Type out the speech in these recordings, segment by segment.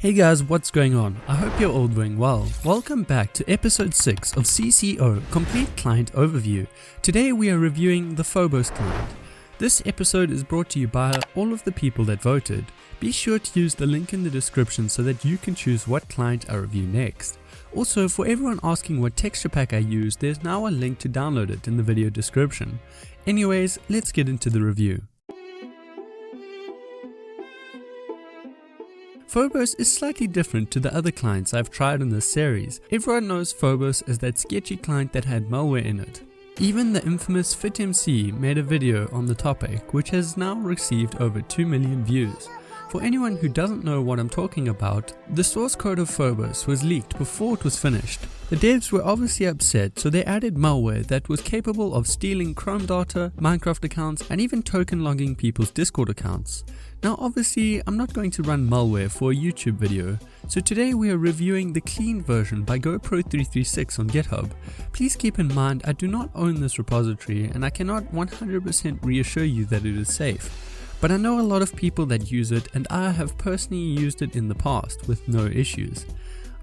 Hey guys, what's going on? I hope you're all doing well. Welcome back to episode 6 of C.C.O, Complete Client Overview. Today we are reviewing the Phobos client. This episode is brought to you by all of the people that voted. Be sure to use the link in the description so that you can choose what client I review next. Also, for everyone asking what texture pack I use, there's now a link to download it in the video description. Anyways, let's get into the review. Phobos is slightly different to the other clients I've tried in this series. Everyone knows Phobos as that sketchy client that had malware in it. Even the infamous FitMC made a video on the topic, which has now received over 2 million views. For anyone who doesn't know what I'm talking about, the source code of Phobos was leaked before it was finished. The devs were obviously upset, so they added malware that was capable of stealing Chrome data, Minecraft accounts, and even token logging people's Discord accounts. Now obviously, I'm not going to run malware for a YouTube video, so today we are reviewing the clean version by GoPro336 on GitHub. Please keep in mind I do not own this repository and I cannot 100% reassure you that it is safe. But I know a lot of people that use it and I have personally used it in the past with no issues.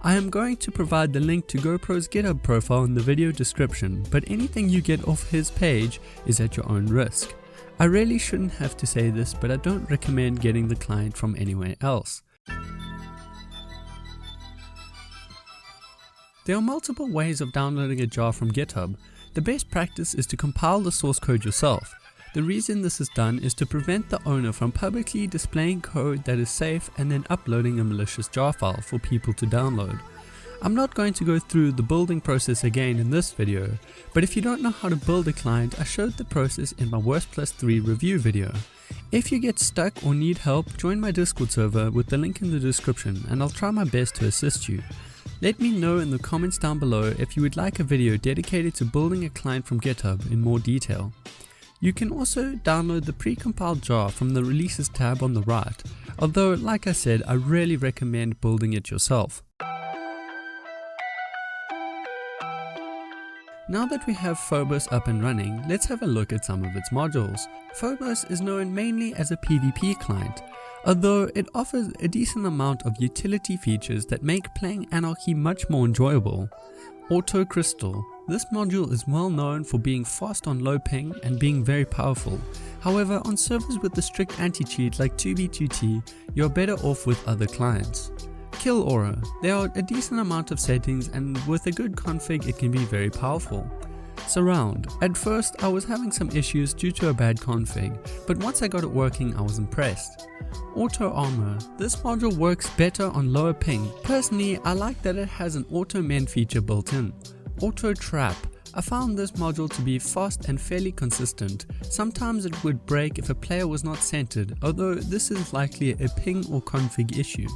I am going to provide the link to GoPro's GitHub profile in the video description, but anything you get off his page is at your own risk. I really shouldn't have to say this, but I don't recommend getting the client from anywhere else. There are multiple ways of downloading a jar from GitHub. The best practice is to compile the source code yourself. The reason this is done is to prevent the owner from publicly displaying code that is safe and then uploading a malicious jar file for people to download. I'm not going to go through the building process again in this video, but if you don't know how to build a client, I showed the process in my Worst+3 review video. If you get stuck or need help, join my Discord server with the link in the description and I'll try my best to assist you. Let me know in the comments down below if you would like a video dedicated to building a client from GitHub in more detail. You can also download the pre-compiled jar from the Releases tab on the right, although like I said, I really recommend building it yourself. Now that we have Phobos up and running, let's have a look at some of its modules. Phobos is known mainly as a PvP client, although it offers a decent amount of utility features that make playing Anarchy much more enjoyable. Auto Crystal. This module is well known for being fast on low ping and being very powerful. However, on servers with a strict anti-cheat like 2b2t, you're better off with other clients. Kill Aura. There are a decent amount of settings and with a good config it can be very powerful. Surround. At first I was having some issues due to a bad config, but once I got it working I was impressed. Auto Armor. This module works better on lower ping. Personally, I like that it has an auto mend feature built in. Auto Trap. I found this module to be fast and fairly consistent. Sometimes it would break if a player was not centered, although this is likely a ping or config issue.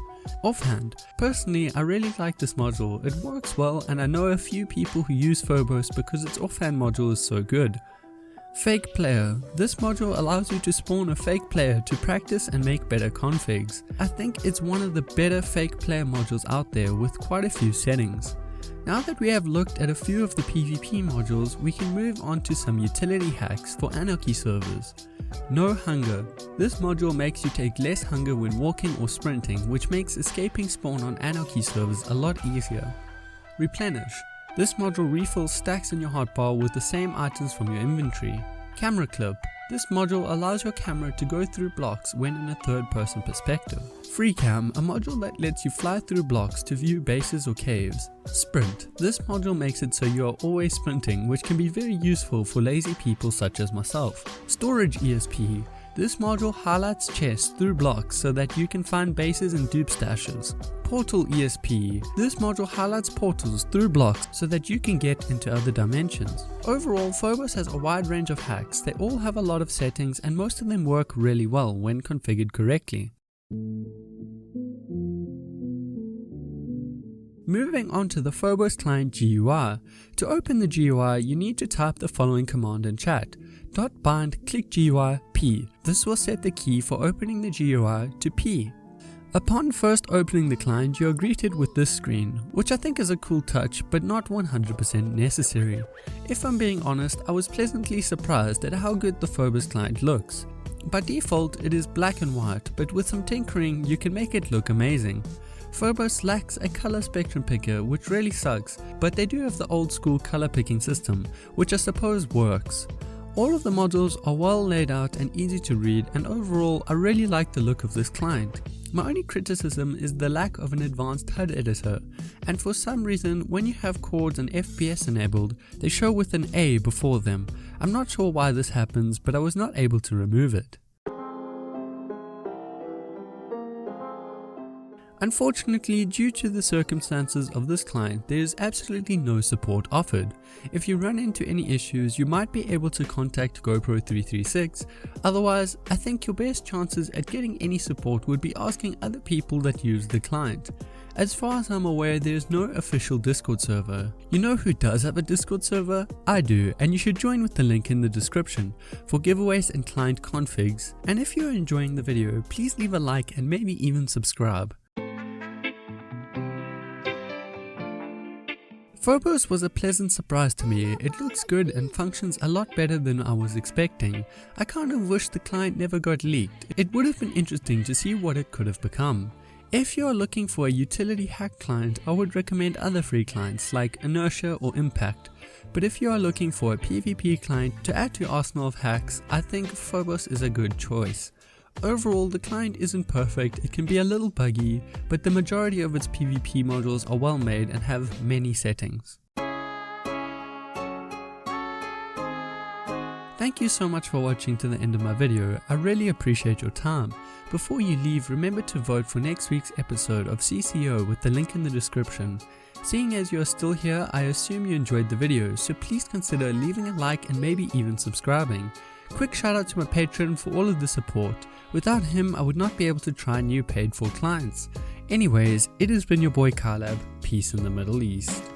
Offhand. Personally, I really like this module. It works well and I know a few people who use Phobos because its offhand module is so good. Fake Player. This module allows you to spawn a fake player to practice and make better configs. I think it's one of the better fake player modules out there with quite a few settings. Now that we have looked at a few of the PvP modules, we can move on to some utility hacks for Anarchy servers. No Hunger. This module makes you take less hunger when walking or sprinting, which makes escaping spawn on Anarchy servers a lot easier. Replenish. This module refills stacks in your hotbar with the same items from your inventory. Camera Clip. This module allows your camera to go through blocks when in a third-person perspective. FreeCam, a module that lets you fly through blocks to view bases or caves. Sprint. This module makes it so you are always sprinting, which can be very useful for lazy people such as myself. Storage ESP. This module highlights chests through blocks so that you can find bases and dupe stashes. Portal ESP. This module highlights portals through blocks so that you can get into other dimensions. Overall, Phobos has a wide range of hacks. They all have a lot of settings and most of them work really well when configured correctly. Moving on to the Phobos client GUI. To open the GUI, you need to type the following command in chat. .bind click GUI P. This will set the key for opening the GUI to P. Upon first opening the client, you are greeted with this screen, which I think is a cool touch but not 100% necessary. If I'm being honest, I was pleasantly surprised at how good the Phobos client looks. By default it is black and white, but with some tinkering you can make it look amazing. Phobos lacks a color spectrum picker, which really sucks, but they do have the old school color picking system, which I suppose works. All of the modules are well laid out and easy to read, and overall I really like the look of this client. My only criticism is the lack of an advanced HUD editor, and for some reason when you have chords and FPS enabled, they show with an A before them. I'm not sure why this happens, but I was not able to remove it. Unfortunately, due to the circumstances of this client, there is absolutely no support offered. If you run into any issues, you might be able to contact GoPro 336, otherwise I think your best chances at getting any support would be asking other people that use the client. As far as I'm aware, there is no official Discord server. You know who does have a Discord server? I do, and you should join with the link in the description for giveaways and client configs. And if you're enjoying the video, please leave a like and maybe even subscribe. Phobos was a pleasant surprise to me. It looks good and functions a lot better than I was expecting. I kind of wish the client never got leaked. It would have been interesting to see what it could have become. If you are looking for a utility hack client, I would recommend other free clients like Inertia or Impact. But if you are looking for a PvP client to add to your arsenal of hacks, I think Phobos is a good choice. Overall, the client isn't perfect, it can be a little buggy, but the majority of its PvP modules are well made and have many settings. Thank you so much for watching to the end of my video. I really appreciate your time. Before you leave, remember to vote for next week's episode of C.C.O with the link in the description. Seeing as you are still here, I assume you enjoyed the video, so please consider leaving a like and maybe even subscribing. Quick shout out to my patron for all of the support. Without him, I would not be able to try new paid for clients. Anyways, it has been your boy KiLAB. Peace in the Middle East.